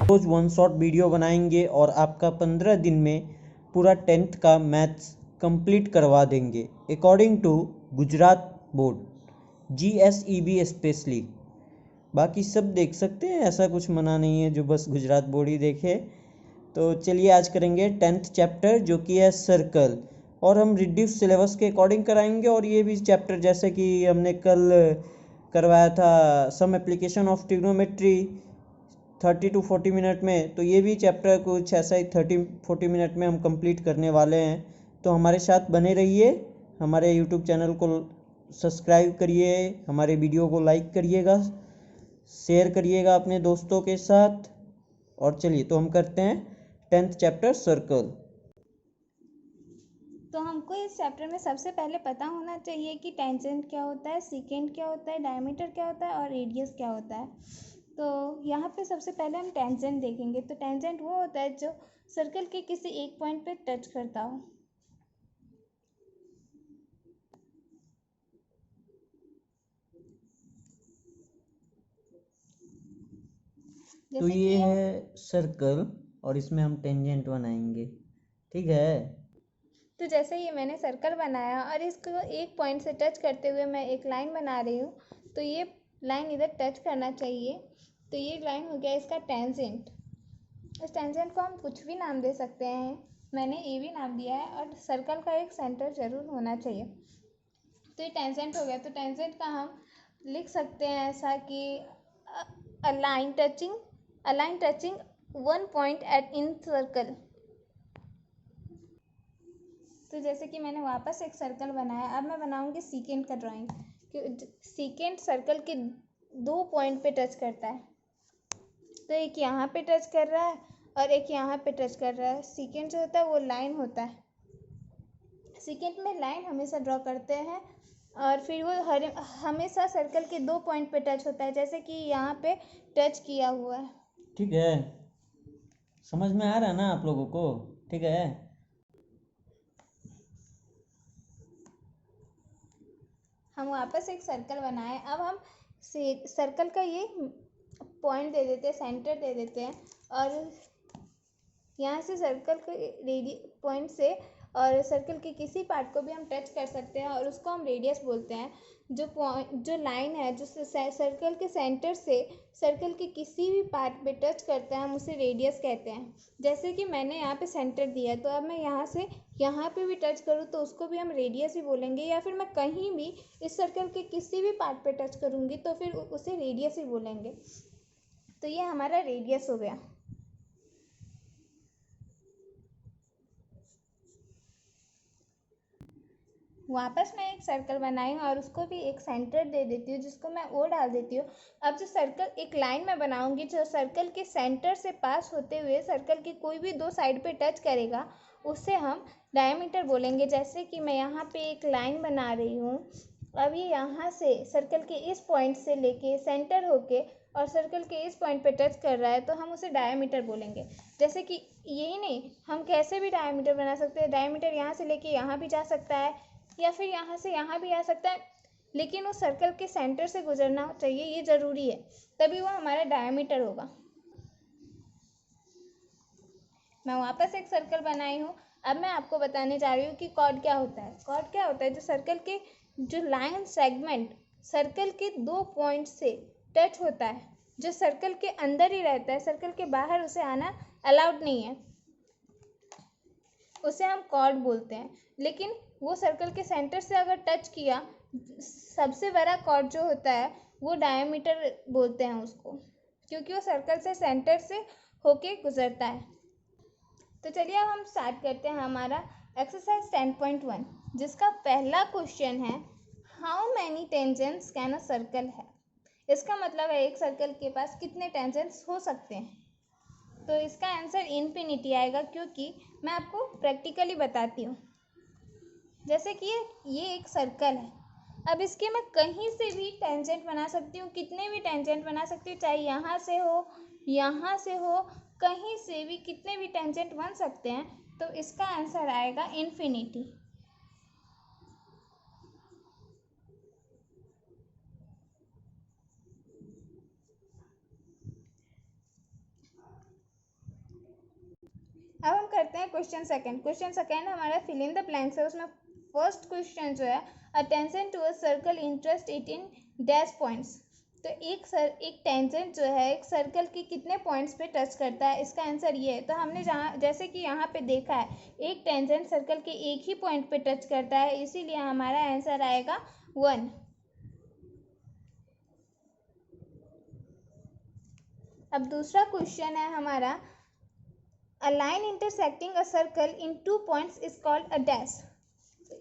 Rose one shot video बनाएंगे और आपका 15 दिन में पूरा 10th का मैथ्स कंप्लीट करवा देंगे according to Gujarat board GSEB specially. बाकी सब देख सकते हैं, ऐसा कुछ मना नहीं है जो बस गुजरात बोर्ड ही देखे। तो चलिए आज करेंगे 10th चैप्टर जो कि है सर्कल, और हम रिड्यूस सिलेबस के अकॉर्डिंग कराएंगे। और ये भी चैप्टर जैसे कि हमने कल करवाया था some application of trigonometry 30 to 40 minute में, तो ये भी चैप्टर कुछ ऐसा ही 30-40 मिनट में हम कंप्लीट करने वाले हैं। तो हमारे साथ बने रहिए, हमारे यूट्यूब चैनल को सब्सक्राइब करिए, हमारे वीडियो को लाइक करिएगा, शेयर करिएगा अपने दोस्तों के साथ। और चलिए तो हम करते हैं 10th चैप्टर सर्कल। तो हमको इस चैप्टर में सबसे पहले पता होना चाहिए कि टेंजेंट क्या होता है, सीकेंट क्या होता है, डायमीटर क्या होता है और रेडियस क्या होता है। तो यहाँ पे सबसे पहले हम टेंजेंट देखेंगे। तो टेंजेंट वो होता है जो सर्कल के किसी एक पॉइंट पे टच करता हो। तो जैसे कि ये है सर्कल और इसमें हम टेंजेंट बनाएंगे, ठीक है। तो जैसे ये मैंने सर्कल बनाया और इसको एक पॉइंट से टच करते हुए मैं एक लाइन बना रही हूँ, तो ये लाइन इधर टच करना चाहिए। तो ये लाइन हो गया इसका टेंजेंट। इस टेंजेंट को हम कुछ भी नाम दे सकते हैं, मैंने ए भी नाम दिया है। और सर्कल का एक सेंटर जरूर होना चाहिए। तो ये टेंजेंट हो गया। तो टेंजेंट का हम लिख सकते हैं ऐसा कि a line touching one point at in circle. तो जैसे कि मैंने वापस एक सर्कल बनाया, अब मैं बनाऊंगी सीकेंट का ड्राइंग। सीकेंट सर्कल के 2 पॉइंट पे टच करता है। तो एक यहाँ पे टच कर रहा है और एक यहाँ पे टच कर रहा है। सीकेंट जो होता है वो लाइन होता है। सीकेंट में लाइन हमेशा ड्रॉ करते हैं और फिर वो हमेशा सर्कल के 2 पॉइंट पे टच होता है, जैसे कि यहाँ पे टच किया हुआ है। ठीक है, समझ में आ रहा है ना आप लोगों को? ठीक है। हम वापस एक सर्कल बनाए। अब हम सर्कल का ये पॉइंट दे देते हैं, सेंटर दे देते हैं। और यहाँ से सर्कल के पॉइंट से और सर्कल के किसी पार्ट को भी हम टच कर सकते हैं और उसको हम रेडियस बोलते हैं। जो लाइन है जो सर्कल के सेंटर से सर्कल के किसी भी पार्ट पे टच करता है, हम उसे रेडियस कहते हैं। जैसे कि मैंने यहाँ पे सेंटर दिया है, तो अब मैं यहाँ से यहाँ पे भी टच करूँ तो उसको भी हम रेडियस ही बोलेंगे। या फिर मैं कहीं भी इस सर्कल के किसी भी पार्ट पे टच करूँगी तो फिर उसे रेडियस ही बोलेंगे। तो ये हमारा रेडियस हो गया। वापस मैं एक सर्कल बनाई हूँ और उसको भी एक सेंटर दे देती हूँ, जिसको मैं ओ डाल देती हूँ। अब जो सर्कल एक लाइन में बनाऊंगी जो सर्कल के सेंटर से पास होते हुए सर्कल की कोई भी 2 साइड पे टच करेगा, उससे हम डायमीटर बोलेंगे। जैसे कि मैं यहाँ पे एक लाइन बना रही हूँ। अब ये यहाँ से सर्कल के इस पॉइंट से लेके सेंटर होके और सर्कल के इस पॉइंट पे टच कर रहा है, तो हम उसे डायमीटर बोलेंगे। जैसे कि यही नहीं, हम कैसे भी डायमीटर बना सकते हैं। डायमीटर यहाँ से लेके यहाँ भी जा सकता है या फिर यहाँ से यहाँ भी आ सकता है, लेकिन वो सर्कल के सेंटर से गुजरना चाहिए, ये ज़रूरी है, तभी वो हमारा डायमीटर होगा। मैं वापस एक सर्कल बनाई हूँ। अब मैं आपको बताने जा रही हूँ कि कॉर्ड क्या होता है। कॉर्ड क्या होता है? जो सर्कल के जो लाइन सेगमेंट सर्कल के 2 पॉइंट से टच होता है, जो सर्कल के अंदर ही रहता है, सर्कल के बाहर उसे आना अलाउड नहीं है, उसे हम कॉर्ड बोलते हैं। लेकिन वो सर्कल के सेंटर से अगर टच किया, सबसे बड़ा कॉर्ड जो होता है वो डायमीटर बोलते हैं उसको, क्योंकि वो सर्कल से सेंटर से होके गुजरता है। तो चलिए अब हम स्टार्ट करते हैं हमारा एक्सरसाइज 10.1, जिसका पहला क्वेश्चन है how many tangents can a circle है। इसका मतलब है एक सर्कल के पास कितने टेंजेंट्स हो सकते हैं। तो इसका आंसर इन्फिनिटी आएगा, क्योंकि मैं आपको प्रैक्टिकली बताती हूँ। जैसे कि ये एक सर्कल है। अब इसके मैं कहीं से भी टेंजेंट बना सकती हूँ, कितने भी टेंजेंट बना सकती हूँ, चाहे यहाँ से हो, कहीं से भी कितने भी टेंजेंट बन सकते हैं। तो इसका आंसर आएगा इन्फिनिटी। करते हैं क्वेश्चन सेकंड। क्वेश्चन सेकंड हमारा फिल इन द ब्लैंक्स है। उसमें फर्स्ट क्वेश्चन जो है, attention to a circle interest it in dash points. तो एक टेंजेंट जो है एक सर्कल के कितने पॉइंट्स पे टच करता है, इसका आंसर ये है। तो हमने जैसे कि यहाँ पे देखा है, एक टेंजेंट सर्कल के एक ही पॉइंट पे टच करता है, इसीलिए हमारा आंसर आएगा 1। अब दूसरा क्वेश्चन है हमारा, a line intersecting a circle in 2 points is called a dash.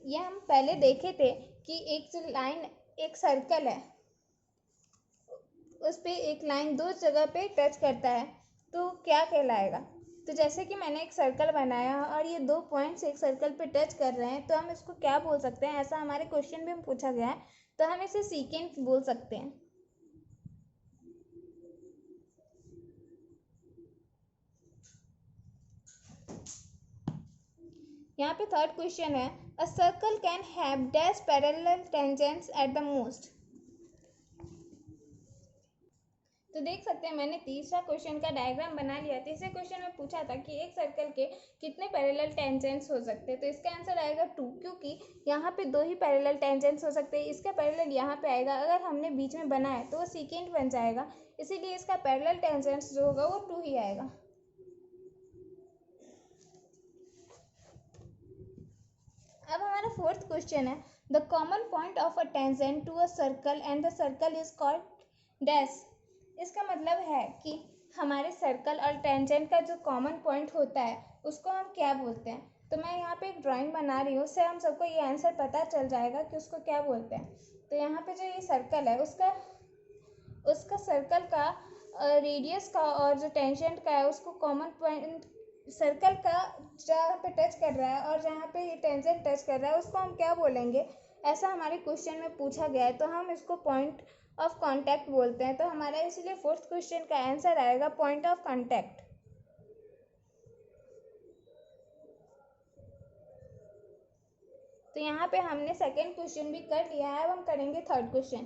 ये हम पहले देखे थे कि एक जो लाइन, एक सर्कल है, उस पे एक लाइन 2 जगह पे टच करता है तो क्या कहलाएगा। तो जैसे कि मैंने एक सर्कल बनाया और ये 2 पॉइंट्स एक सर्कल पे टच कर रहे हैं, तो हम इसको क्या बोल सकते हैं, ऐसा हमारे क्वेश्चन में पूछा गया है, तो हम इसे सीकेंट बोल सकते हैं। यहाँ पे थर्ड क्वेश्चन है, a circle can have dash parallel tangents at the most. तो देख सकते हैं मैंने तीसरा क्वेश्चन का डायग्राम बना लिया। तीसरे क्वेश्चन में पूछा था कि एक सर्कल के कितने पैरेलल टेंजेंट्स हो सकते हैं, तो इसका आंसर आएगा 2, क्योंकि यहाँ पे 2 ही पैरेलल टेंजेंट्स हो सकते हैं। इसका पैरेलल यहाँ पे आएगा, अगर हमने बीच में बनाया तो वो सीकेंट बन जाएगा, इसीलिए इसका पैरेलल टेंजेंट्स जो होगा वो 2 ही आएगा। अब हमारा फोर्थ क्वेश्चन है, the common point of a tangent to a circle and the circle is called dash. इसका मतलब है कि हमारे सर्कल और टेंजेंट का जो कॉमन पॉइंट होता है उसको हम क्या बोलते हैं। तो मैं यहाँ पे एक ड्राइंग बना रही हूँ, उससे हम सबको ये आंसर पता चल जाएगा कि उसको क्या बोलते हैं। तो यहाँ पे जो ये सर्कल है उसका सर्कल का रेडियस का और जो टेंजेंट का है उसको कॉमन पॉइंट, सर्कल का जहाँ पे टच कर रहा है और जहाँ पे ये टेंजेंट टच कर रहा है उसको हम क्या बोलेंगे, ऐसा हमारे क्वेश्चन में पूछा गया है। तो हम इसको पॉइंट ऑफ कांटेक्ट बोलते हैं। तो हमारा इसलिए फोर्थ क्वेश्चन का आंसर आएगा पॉइंट ऑफ कांटेक्ट। तो यहाँ पे हमने सेकेंड क्वेश्चन भी कर लिया है, अब हम करेंगे थर्ड क्वेश्चन।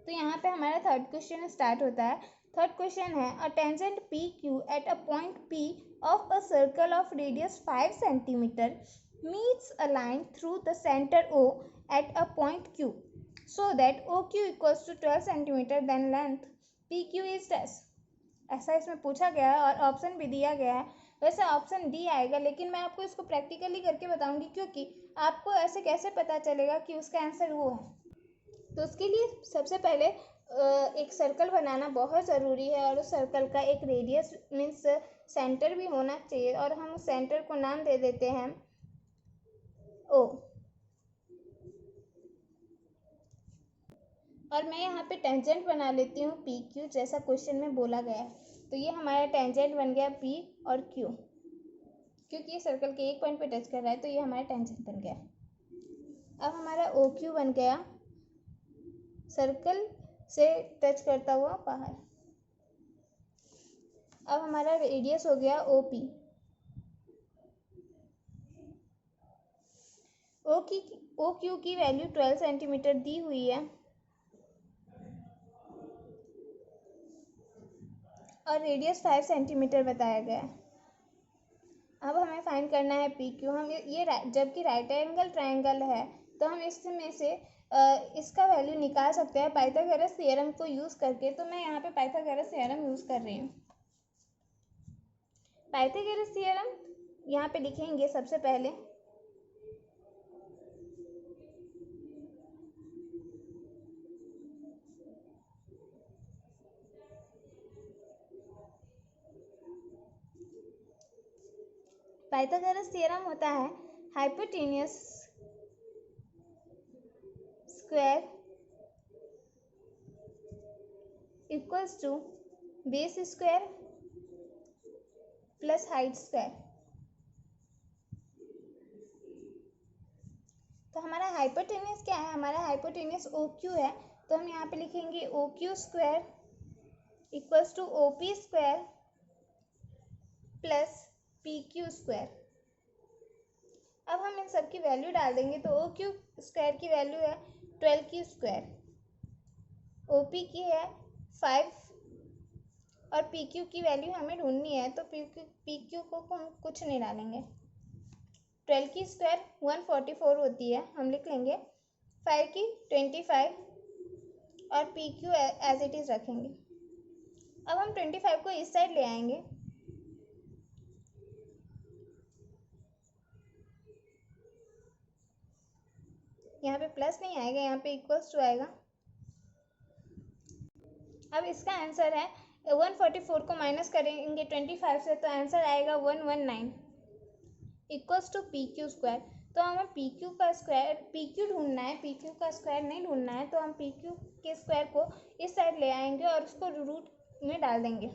तो यहाँ पे हमारा थर्ड क्वेश्चन स्टार्ट होता है। थर्ड क्वेश्चन है, a tangent P Q at a point P of a circle of radius 5 centimetre meets a line through the center O at a point Q so that OQ equals to 12 centimeter then length PQ is dash। ऐसा इसमें पूछा गया है और option भी दिया गया है। वैसे ऑप्शन डी आएगा, लेकिन मैं आपको इसको प्रैक्टिकली करके बताऊंगी, क्योंकि आपको ऐसे कैसे पता चलेगा कि उसका आंसर वो है। तो उसके लिए सबसे पहले एक सर्कल बनाना बहुत ज़रूरी है और उस सर्कल का एक रेडियस मीन्स सेंटर भी होना चाहिए, और हम उस सेंटर को नाम दे देते हैं ओ। और मैं यहाँ पे टेंजेंट बना लेती हूँ पी क्यू, जैसा क्वेश्चन में बोला गया है। तो ये हमारा टेंजेंट बन गया पी और क्यू, क्योंकि ये सर्कल के एक पॉइंट पे टच कर रहा है तो ये हमारा टेंजेंट बन गया। अब हमारा ओ क्यू बन गया, सर्कल से टच करता हुआ बाहर। अब हमारा रेडियस हो गया ओ पी। ओ क्यू की वैल्यू 12 सेंटीमीटर दी हुई है और रेडियस 5 सेंटीमीटर बताया गया है। अब हमें फाइंड करना है पी क्यू। हम ये जबकि राइट एंगल ट्रायंगल है तो हम इसमें से इसका वैल्यू निकाल सकते हैं पाइथागोरस थ्योरम को यूज़ करके। तो मैं यहाँ पे पाइथागोरस थ्योरम यूज़ कर रही हूँ। पाइथागोरस थ्योरम यहाँ पे लिखेंगे सबसे पहले। पाइथागोरस थ्योरम होता है hypotenuse square equals to base square plus height square. तो हमारा हाइपोटेन्यूस क्या है, हमारा हाइपोटेन्यूस ओ क्यू है। तो हम यहाँ पे लिखेंगे O Q square equals to O P square plus P Q square. अब हम इन सब की वैल्यू डाल देंगे। तो ओ क्यू स्क्वायर की वैल्यू है 12 क्यू स्क्वायर, ओ पी की है 5 और पी क्यू की वैल्यू हमें ढूंढनी है, तो पी क्यू को हम कुछ नहीं डालेंगे। 12 की स्क्वायर 144 होती है, हम लिख लेंगे। 5 की 25 और P Q as it is रखेंगे। अब हम 25 को इस साइड ले आएंगे, यहाँ पे प्लस नहीं आएगा, यहाँ पे इक्वल्स टू आएगा। अब इसका आंसर है 144 को माइनस करेंगे 25 से, तो आंसर आएगा 119 equals to P Q square. तो हमें पी क्यू का स्क्वायर, पी क्यू ढूंढना है, पी क्यू का स्क्वायर नहीं ढूंढना है। तो हम पी क्यू के स्क्वायर को इस साइड ले आएंगे और उसको रूट में डाल देंगे,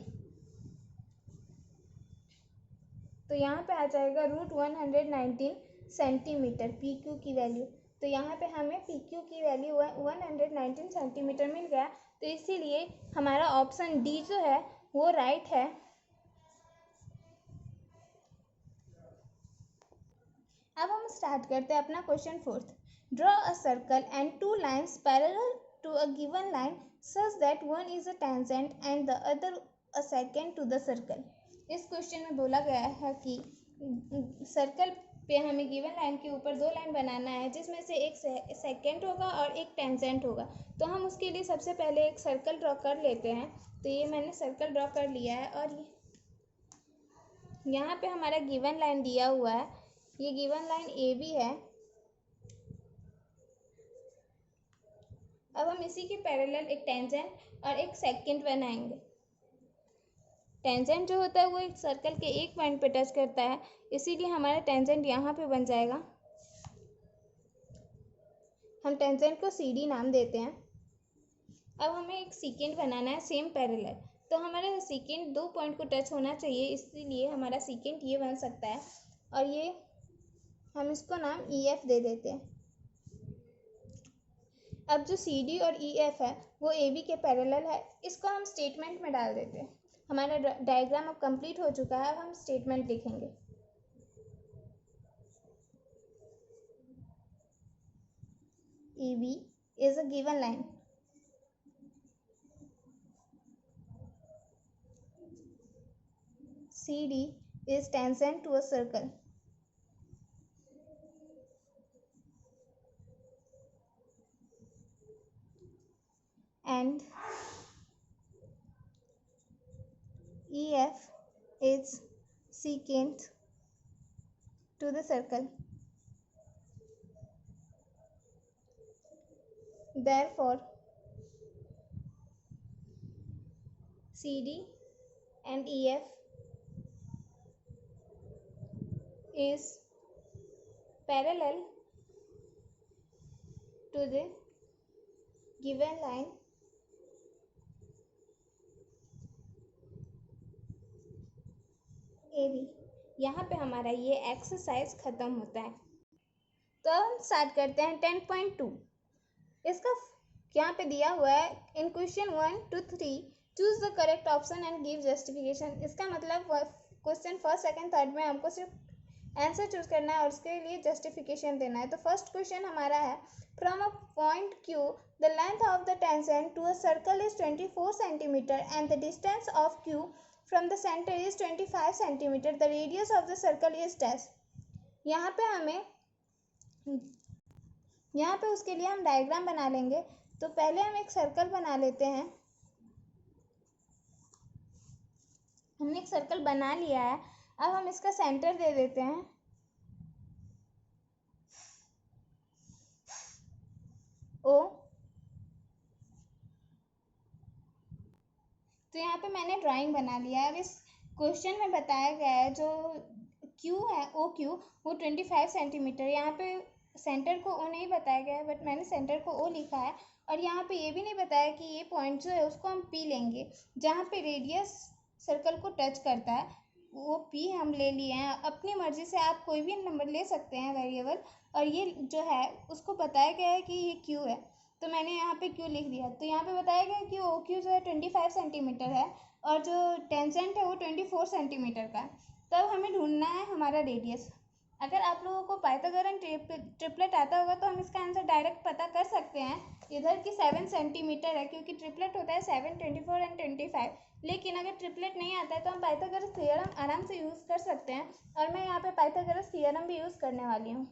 तो यहाँ पे आ जाएगा √119 सेंटीमीटर पी क्यू की वैल्यू। तो यहाँ पे हमें पी क्यू की वैल्यू 119 सेंटीमीटर मिल गया। तो इसीलिए हमारा ऑप्शन डी जो है वो राइट है। अब हम स्टार्ट करते हैं अपना question 4th। Draw a circle and 2 lines parallel to a given line such that one is a tangent and the other a second to the circle. इस क्वेश्चन में बोला गया है कि सर्कल पे हमें गिवन लाइन के ऊपर 2 लाइन बनाना है, जिसमें से एक सेकेंड होगा और एक टेंजेंट होगा। तो हम उसके लिए सबसे पहले एक सर्कल ड्रॉ कर लेते हैं। तो ये मैंने सर्कल ड्रॉ कर लिया है और यहाँ पे हमारा गिवन लाइन दिया हुआ है, ये गिवन लाइन ए बी है। अब हम इसी के पैरेलल एक टेंजेंट और एक सेकेंड बनाएंगे। टेंजेंट जो होता है वो एक सर्कल के एक पॉइंट पे टच करता है, इसीलिए हमारा टेंजेंट यहाँ पे बन जाएगा। हम टेंजेंट को सी डी नाम देते हैं। अब हमें एक सेकेंड बनाना है सेम पैरेलल, तो हमारा सेकेंड 2 पॉइंट को टच होना चाहिए, इसीलिए हमारा सेकेंड ये बन सकता है। और ये हम इसको नाम ई एफ दे देते हैं। अब जो सी डी और ई एफ है वो ए बी के पैरेलल है, इसको हम स्टेटमेंट में डाल देते हैं। हमारा डायग्राम अब कंप्लीट हो चुका है। अब हम स्टेटमेंट लिखेंगे। A B is a given line C D is tangent to a circle and EF is secant to the circle. Therefore, CD and EF is parallel to the given line AB। यहाँ पे हमारा ये exercise खत्म होता है। तो अब हम स्टार्ट करते हैं 10.2। इसका यहाँ पे दिया हुआ है in question 1 to 3 choose the correct option and give justification. इसका मतलब क्वेश्चन फर्स्ट सेकंड थर्ड में हमको सिर्फ आंसर चूज करना है और उसके लिए जस्टिफिकेशन देना है। तो फर्स्ट क्वेश्चन हमारा है from a point Q the length of the tangent to a circle is 24 centimetre and the distance of Q from the centre is 25 centimetre. The radius of the circle is dash. यहाँ पे हमें यहाँ पे उसके लिए हम diagram बना लेंगे। तो पहले हम एक सर्कल बना लेते हैं। हमने एक सर्कल बना लिया है। अब हम इसका सेंटर दे देते हैं ओ। तो यहाँ पे मैंने ड्राइंग बना लिया है। अब इस क्वेश्चन में बताया गया है जो क्यू है ओ क्यू वो 25 सेंटीमीटर। यहाँ पे सेंटर को ओ नहीं बताया गया है, बट मैंने सेंटर को ओ लिखा है। और यहाँ पे ये भी नहीं बताया कि ये पॉइंट जो है उसको हम पी लेंगे। जहाँ पे रेडियस सर्कल को टच करता है वो पी हम ले लिए हैं। अपनी मर्जी से आप कोई भी नंबर ले सकते हैं वेरिएबल। और ये जो है उसको बताया गया है कि ये क्यू है, तो मैंने यहाँ पे क्यू लिख दिया। तो यहाँ पे बताया गया है कि ओ क्यू जो है 25 सेंटीमीटर है और जो टेंजेंट है वो 24 सेंटीमीटर का है। तब हमें ढूंढना है हमारा रेडियस। अगर आप लोगों को पाइथागोरन ट्रिपलेट आता होगा तो हम इसका आंसर डायरेक्ट पता कर सकते हैं। इधर की 7 सेंटीमीटर है क्योंकि ट्रिपलेट होता है 7, 24 एंड 25। लेकिन अगर ट्रिपलेट नहीं आता है तो हम पाइथागोरस थ्योरम आराम से यूज़ कर सकते हैं, और मैं यहाँ पे पाइथागोरस थ्योरम भी यूज़ करने वाली हूँ।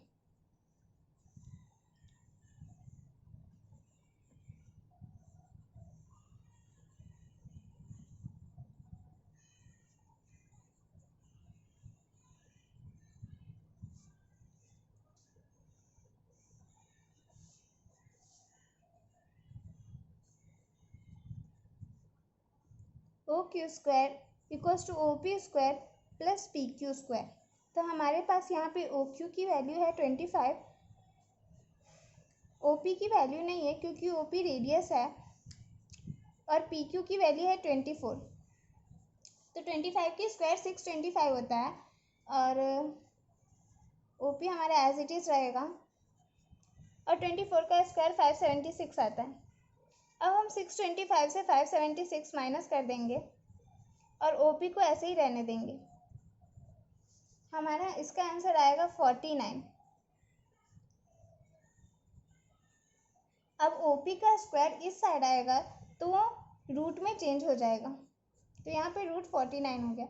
O Q square equals to O P square plus P Q square. तो हमारे पास यहाँ पे ओ क्यू की वैल्यू है 25, ओ पी की वैल्यू नहीं है क्योंकि ओ पी रेडियस है, और पी क्यू की वैल्यू है 24। तो 25 की स्क्वायर 625 होता है, और ओ पी हमारा एज इट इज़ रहेगा, और 24 का स्क्वायर 576 आता है। अब हम 625 से 576 माइनस कर देंगे और ओ पी को ऐसे ही रहने देंगे। हमारा इसका आंसर आएगा 49। अब ओ पी का स्क्वायर इस साइड आएगा तो वो रूट में चेंज हो जाएगा, तो यहाँ पे रूट 49 हो गया।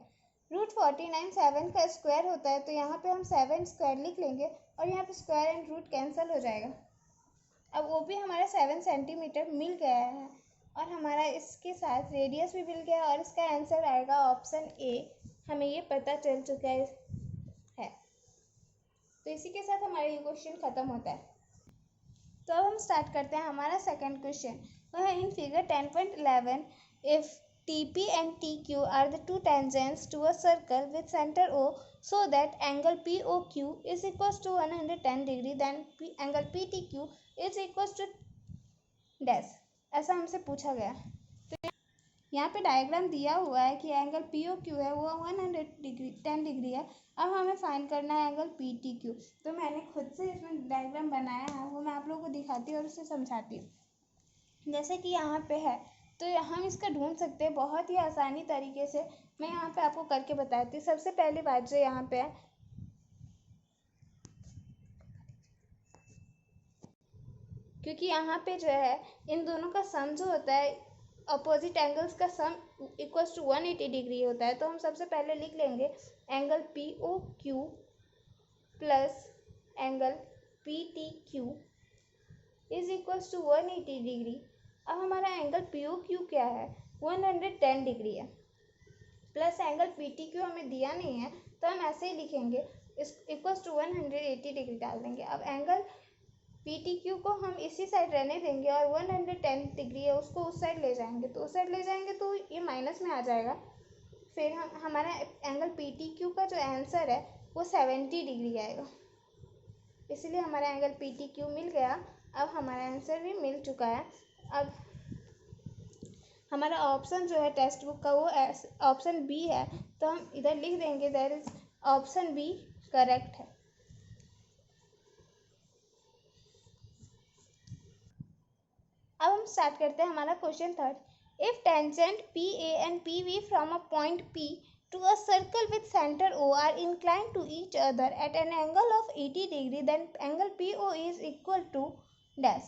रूट 49 7 का स्क्वायर होता है, तो यहाँ पे हम 7 स्क्वायर लिख लेंगे और यहाँ पे स्क्वायर एंड रूट कैंसिल हो जाएगा। अब वो भी हमारा 7 सेंटीमीटर मिल गया है, और हमारा इसके साथ रेडियस भी मिल गया, और इसका आंसर आएगा ऑप्शन ए। हमें ये पता चल चुका है। तो इसी के साथ हमारा ये क्वेश्चन ख़त्म होता है। तो अब हम स्टार्ट करते हैं हमारा सेकंड क्वेश्चन। वह है in figure 10.11 if TP and TQ are the two tangents to a circle with center O, so that angle POQ is equals to 110 degree, then angle PTQ is equals to dash। ऐसा हमसे पूछा गया। तो यहाँ पे diagram दिया हुआ है कि एंगल POQ है वो 10 डिग्री है। अब हमें फाइंड करना है एंगल PTQ। तो मैंने खुद से इसमें डायग्राम बनाया है, वो मैं आप लोगों को दिखाती हूँ और उससे समझाती हूँ। जैसे कि यहाँ पे है, तो हम इसका ढूंढ सकते हैं बहुत ही आसानी तरीके से। मैं यहाँ पे आपको करके बताती हूँ। सबसे पहली बात जो यहाँ पे है, क्योंकि यहाँ पे जो है इन दोनों का सम जो होता है, अपोजिट एंगल्स का सम इक्वल्स टू 180 डिग्री होता है। तो हम सबसे पहले लिख लेंगे angle POQ plus angle PTQ is equals to 180 degree. अब हमारा एंगल POQ क्या है, 110 डिग्री है, प्लस एंगल PTQ हमें दिया नहीं है तो हम ऐसे ही लिखेंगे, इस इक्वल्स टू 180 डिग्री डाल देंगे। अब एंगल PTQ को हम इसी साइड रहने देंगे, और 110 डिग्री है उसको उस साइड ले जाएंगे, तो उस साइड ले जाएंगे तो ये माइनस में आ जाएगा। फिर हम हमारा एंगल PTQ का जो आंसर है वो 70 डिग्री आएगा, इसलिए हमारा एंगल PTQ मिल गया। अब हमारा आंसर भी मिल चुका है। अब हमारा ऑप्शन जो है टेक्स्ट बुक का वो ऑप्शन बी है, तो हम इधर लिख देंगे that is option B correct है। अब हम स्टार्ट करते हैं हमारा question third. If tangent PA and PB from a point P to a circle with center O are inclined to each other at an angle of 80 degree, then angle POE is equal to dash।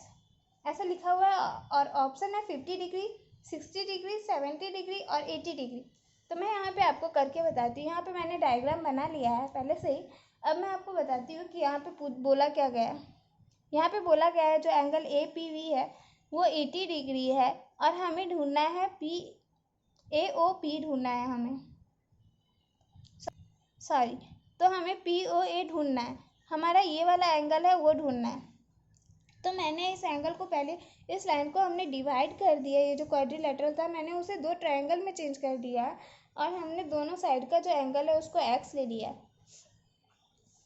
ऐसा लिखा हुआ है, और option है 50 degree, 60 degree, 70 degree और 80 degree. तो मैं यहाँ पे आपको करके बताती हूँ। यहाँ पे मैंने डायग्राम बना लिया है पहले से ही। अब मैं आपको बताती हूँ कि यहाँ पे बोला क्या गया है। यहाँ पे बोला गया है जो एंगल APV है वो 80 डिग्री है, और हमें ढूंढना है AOP ढूंढना है हमें, सॉरी, तो हमें POA ढूंढना है। हमारा ये वाला एंगल है वो ढूंढना है। तो मैंने इस एंगल को पहले, इस लाइन को हमने डिवाइड कर दिया, ये जो क्वाड्रिलेटरल था मैंने उसे दो ट्रायंगल में चेंज कर दिया, और हमने दोनों साइड का जो एंगल है उसको x ले लिया।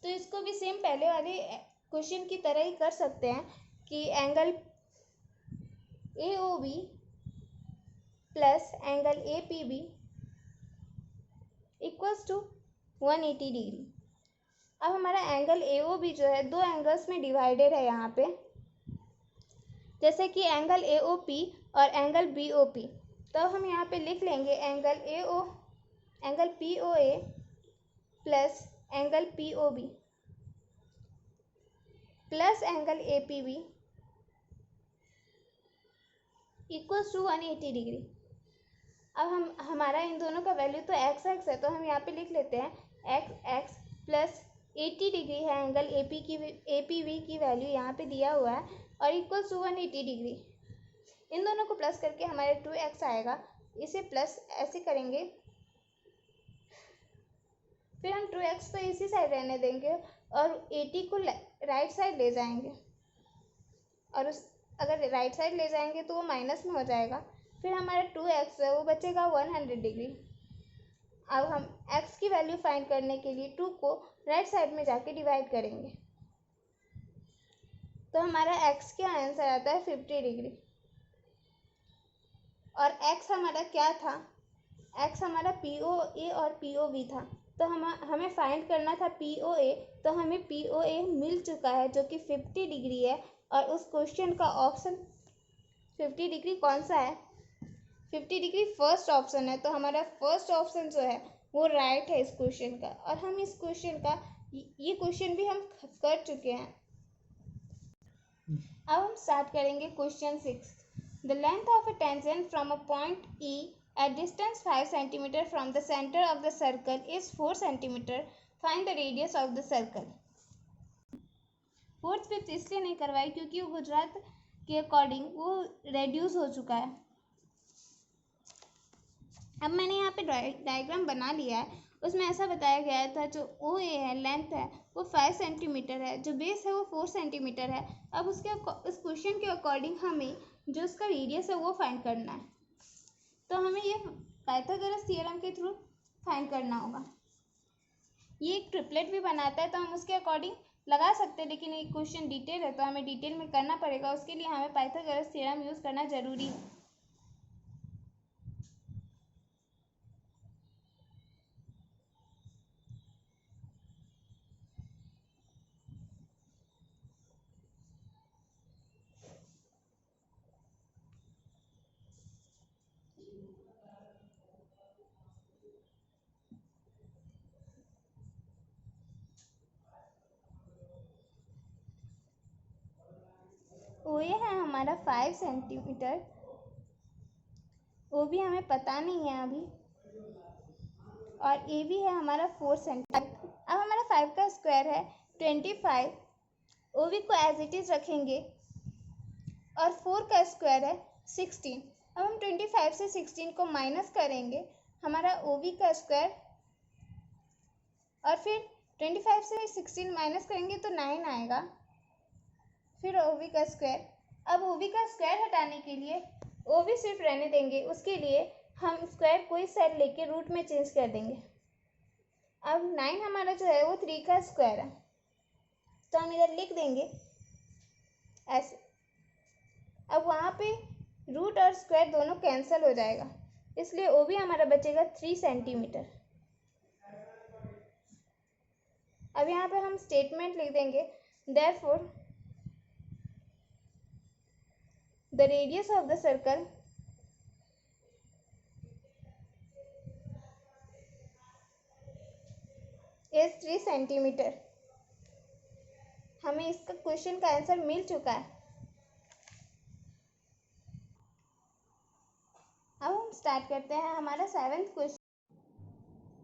तो इसको भी सेम पहले वाले क्वेश्चन की तरह ही कर सकते हैं कि angle AOB plus angle APB equals to 180 degree. अब हमारा एंगल AOB जो है दो एंगल्स में डिवाइडेड है यहाँ पे, जैसे कि एंगल AOP और एंगल BOP। तो हम यहाँ पे लिख लेंगे angle POA plus angle POB plus angle APB equals to 180 degree. अब हमारा इन दोनों का वैल्यू तो एक्स एक्स है, तो हम यहाँ पे लिख लेते हैं एक्स एक्स प्लस 80 डिग्री है एंगल APB की वैल्यू यहाँ पे दिया हुआ है, और इक्वल्स टू 180 डिग्री। इन दोनों को प्लस करके हमारे 2x आएगा, इसे प्लस ऐसे करेंगे, फिर हम 2x को इसी साइड रहने देंगे और 80 को राइट साइड ले जाएंगे, और अगर राइट साइड ले जाएंगे तो वो माइनस में हो जाएगा। फिर हमारा 2x है वो बचेगा 100 डिग्री। अब हम x की वैल्यू फाइंड करने के लिए 2 को राइट साइड में जाके डिवाइड करेंगे, तो हमारा x का आंसर आता है 50 डिग्री। और x हमारा क्या था, x हमारा POA और POV था, तो हमें फाइंड करना था POA, तो हमें POA मिल चुका है जो कि 50 डिग्री है। और उस क्वेश्चन का ऑप्शन 50 डिग्री कौन सा है, 50 डिग्री फर्स्ट ऑप्शन है, तो हमारा फर्स्ट ऑप्शन जो है वो राइट है इस क्वेश्चन का। और हम इस क्वेश्चन का ये क्वेश्चन भी हम कर चुके हैं। अब हम स्टार्ट करेंगे question 6। The length of a tangent from a point E at distance 5 cm from the center of the circle is 4 cm. Find the radius of the circle. Fourth fifth इसलिए नहीं करवाई क्योंकि वो गुजरात के अकॉर्डिंग वो reduce हो चुका है। अब मैंने यहाँ पे डायग्राम बना लिया है, उसमें ऐसा बताया गया था जो OA है, लेंथ है वो 5 सेंटीमीटर है, जो बेस है वो 4 सेंटीमीटर है। अब उसके इस क्वेश्चन के अकॉर्डिंग हमें जो उसका रेडियस है वो फाइंड करना है, तो हमें ये पाइथागोरस थ्योरम के थ्रू फाइंड करना होगा। ये एक ट्रिपलेट भी बनाता है, तो हम उसके अकॉर्डिंग लगा सकते हैं, लेकिन ये क्वेश्चन डिटेल है तो हमें डिटेल में करना पड़ेगा, उसके लिए हमें पाइथागोरस थ्योरम यूज़ करना जरूरी है। OA है हमारा 5 सेंटीमीटर, वो भी हमें पता नहीं है अभी, और AB है हमारा 4 सेंटीमीटर। अब हमारा 5 का स्क्वायर है 25, OB को एज इट इज़ रखेंगे, और 4 का स्क्वायर है 16। अब हम 25 से 16 को माइनस करेंगे, हमारा OB का स्क्वायर, और फिर 25 से 16 माइनस करेंगे तो 9 आएगा, फिर OB का स्क्वायर। अब OB का स्क्वायर हटाने के लिए OB सिर्फ रहने देंगे, उसके लिए हम स्क्वायर को इस साइड लेके रूट में चेंज कर देंगे। अब 9 हमारा जो है वो 3 का स्क्वायर है, तो हम इधर लिख देंगे ऐसे। अब वहाँ पे रूट और स्क्वायर दोनों कैंसिल हो जाएगा, इसलिए OB हमारा बचेगा 3 सेंटीमीटर। अब यहाँ पे हम स्टेटमेंट लिख देंगे, therefore the radius of the circle is 3 centimetre. हमें इसका क्वेश्चन का आंसर मिल चुका है। अब हम स्टार्ट करते हैं हमारा 7th question.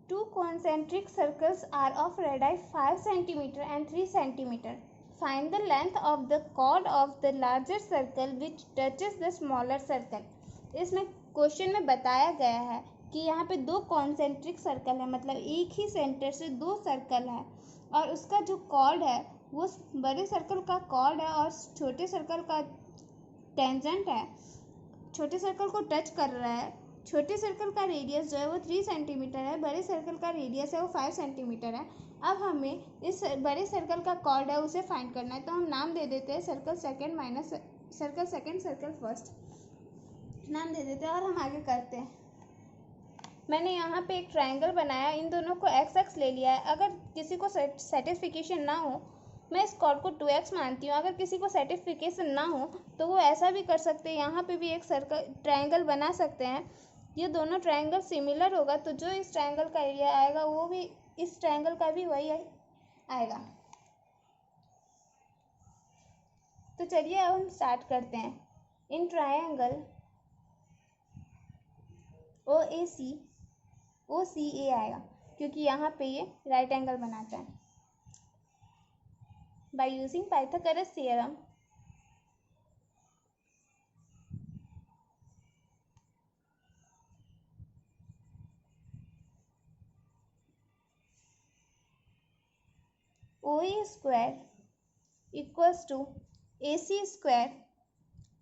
2 concentric circles are of radii 5 cm and 3 cm. Find the length of the chord of the larger circle which touches the smaller circle. इसमें क्वेश्चन में बताया गया है कि यहाँ पे 2 कॉन्सेंट्रिक सर्कल है, मतलब एक ही सेंटर से 2 सर्कल है, और उसका जो कॉर्ड है वो बड़े सर्कल का कॉर्ड है और छोटे सर्कल का टेंजेंट है, छोटे सर्कल को टच कर रहा है। छोटे सर्कल का रेडियस जो है वो 3 सेंटीमीटर है, बड़े सर्कल का रेडियस है वो 5 सेंटीमीटर है। अब हमें इस बड़े सर्कल का कॉर्ड है उसे फाइंड करना है, तो हम नाम दे देते हैं circle second minus circle second circle first नाम दे देते हैं, और हम आगे करते हैं। मैंने यहाँ पे एक ट्रायंगल बनाया, इन दोनों को एक्स एक्स ले लिया है। अगर किसी को सेटिस्फिकेशन ना हो, मैं इस कॉर्ड को 2x मानती हूँ। अगर किसी को सेटिस्फिकेशन ना हो तो वो ऐसा भी कर सकते हैं, यहाँ पे भी एक सर्कल ट्रायंगल बना सकते हैं। ये दोनों ट्रायंगल सिमिलर होगा, तो जो इस ट्रायंगल का एरिया आएगा वो भी इस ट्रायंगल का भी वही आएगा। तो चलिए अब हम स्टार्ट करते हैं। इन ट्रायंगल OAC OCA आएगा क्योंकि यहाँ पे ये राइट एंगल बनाता है। By using Pythagoras theorem OA square equals to AC square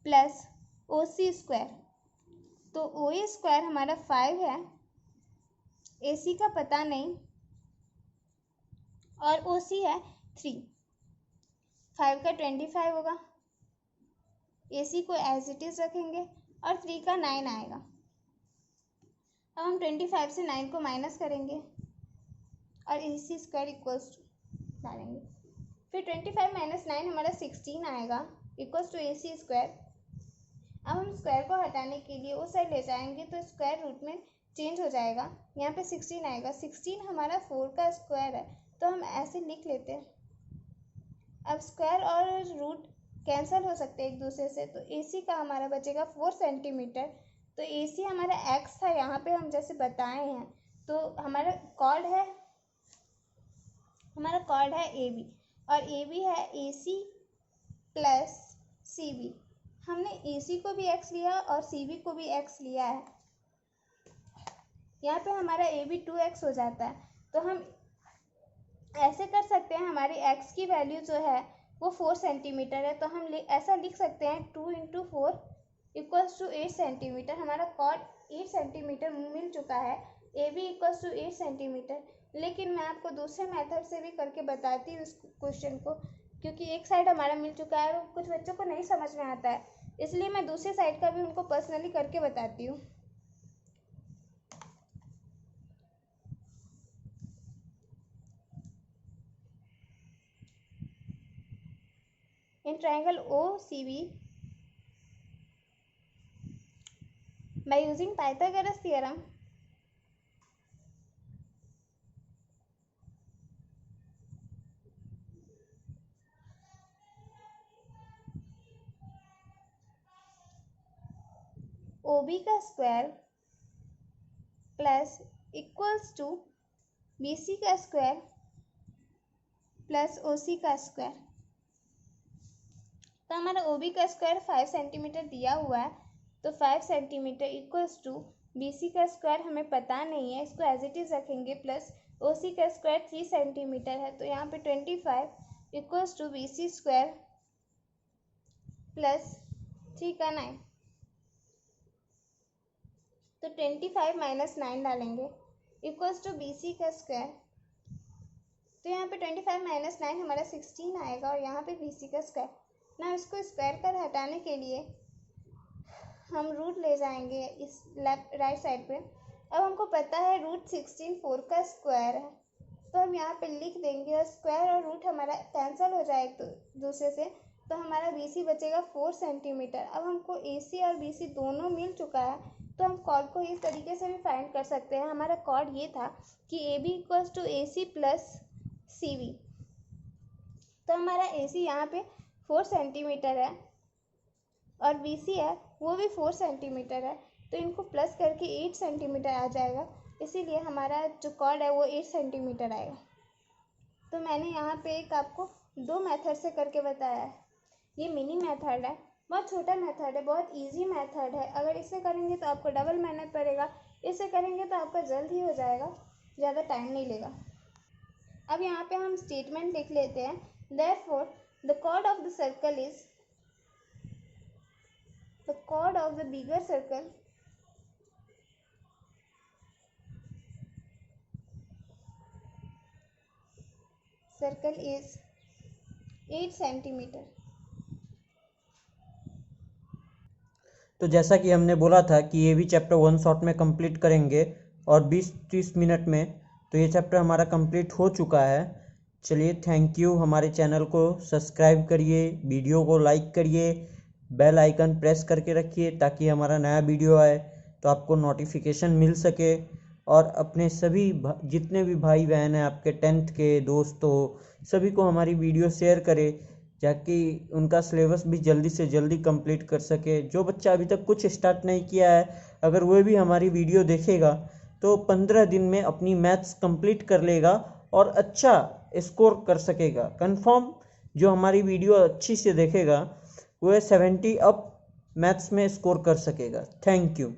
plus OC square. तो OA स्क्वायर हमारा 5 है, AC का पता नहीं, और OC है 3। 5 का 25 होगा, AC को एज इट इज रखेंगे और 3 का 9 आएगा। अब हम 25 से 9 को माइनस करेंगे और AC स्क्वायर इक्वल्स टू डालेंगे। फिर 25 माइनस 9 हमारा 16 आएगा इक्वल्स टू AC स्क्वायर। अब हम स्क्वायर को हटाने के लिए उस साइड ले जाएंगे तो स्क्वायर रूट में चेंज हो जाएगा, यहाँ पे 16 आएगा। 16 हमारा 4 का स्क्वायर है तो हम ऐसे लिख लेते हैं। अब स्क्वायर और रूट कैंसिल हो सकते हैं एक दूसरे से, तो AC का हमारा बचेगा 4 सेंटीमीटर। तो AC हमारा x था, यहाँ पे हम जैसे बताए हैं, तो हमारा कॉर्ड है AB और AB है AC प्लस CB। हमने AC को भी x लिया और CB को भी x लिया है। यहाँ पे हमारा AB 2x हो जाता है। तो हम ऐसे कर सकते हैं, हमारी x की वैल्यू जो है वो 4 सेंटीमीटर है, तो हम ऐसा लिख सकते हैं 2 × 4 इक्वल्स टू 8 सेंटीमीटर। हमारा कॉर्ड 8 सेंटीमीटर मिल चुका है। AB equals to 8 centimetre. लेकिन मैं आपको दूसरे मेथड से भी करके बताती हूँ इस क्वेश्चन को, क्योंकि एक साइड हमारा मिल चुका है और कुछ बच्चों को नहीं समझ में आता है, इसलिए मैं दूसरे साइड का भी उनको पर्सनली करके बताती हूँ। In triangle OCB, by using Pythagoras theorem, OB का square plus equals to BC का स्क्वायर प्लस OC का स्क्वायर। तो हमारा OB का स्क्वायर 5 सेंटीमीटर दिया हुआ है, तो 5 सेंटीमीटर इक्वल्स टू BC का स्क्वायर हमें पता नहीं है, इसको एज इट इज रखेंगे, प्लस OC का स्क्वायर 3 सेंटीमीटर है, तो यहाँ पे 25 equals to BC square plus 3 का 9। तो 25 माइनस 9 डालेंगे इक्वल्स टू BC का स्क्वायर। तो यहाँ पे 25 माइनस 9 हमारा 16 आएगा और यहाँ पे BC का स्क्वायर ना। इसको स्क्वायर कर हटाने के लिए हम रूट ले जाएंगे इस राइट साइड पे। अब हमको पता है रूट 16 4 का स्क्वायर है, तो हम यहाँ पे लिख देंगे और स्क्वायर और रूट हमारा कैंसिल हो जाए तो दूसरे से, तो हमारा BC बचेगा 4 सेंटीमीटर। अब हमको AC और BC दोनों मिल चुका है, तो हम कॉर्ड को इस तरीके से भी फाइंड कर सकते हैं। हमारा कॉर्ड ये था कि AB इक्वल्स टू AC प्लस CB। तो हमारा AC यहाँ पे 4 सेंटीमीटर है और BC है वो भी 4 सेंटीमीटर है, तो इनको प्लस करके 8 सेंटीमीटर आ जाएगा, इसीलिए हमारा जो कॉर्ड है वो 8 सेंटीमीटर आएगा। तो मैंने यहाँ पे एक आपको 2 मेथड से करके बताया है। ये मिनी मेथड है, बहुत छोटा मेथड है, बहुत इजी मेथड है। अगर इससे करेंगे तो आपको डबल मेहनत पड़ेगा, इससे करेंगे तो आपका जल्द ही हो जाएगा, ज़्यादा टाइम नहीं लेगा। अब यहाँ पे हम स्टेटमेंट लिख लेते हैं, therefore the chord of the circle is the chord of the bigger circle is 8 centimetre. तो जैसा कि हमने बोला था कि ये भी चैप्टर 1 शॉट में कंप्लीट करेंगे और 20-30 मिनट में, तो ये चैप्टर हमारा कंप्लीट हो चुका है। चलिए, थैंक यू। हमारे चैनल को सब्सक्राइब करिए, वीडियो को लाइक करिए, बेल आइकन प्रेस करके रखिए ताकि हमारा नया वीडियो आए तो आपको नोटिफिकेशन मिल सके। और अपने सभी जितने भी भाई बहन हैं आपके 10th के दोस्त हो, सभी को हमारी वीडियो शेयर करें। ताकि उनका सिलेबस भी जल्दी से जल्दी कंप्लीट कर सके। जो बच्चा अभी तक कुछ स्टार्ट नहीं किया है, अगर वह भी हमारी वीडियो देखेगा तो 15 दिन में अपनी मैथ्स कंप्लीट कर लेगा और अच्छा स्कोर कर सकेगा। कंफर्म जो हमारी वीडियो अच्छी से देखेगा वह 70 अप मैथ्स में स्कोर कर सकेगा। Thank you.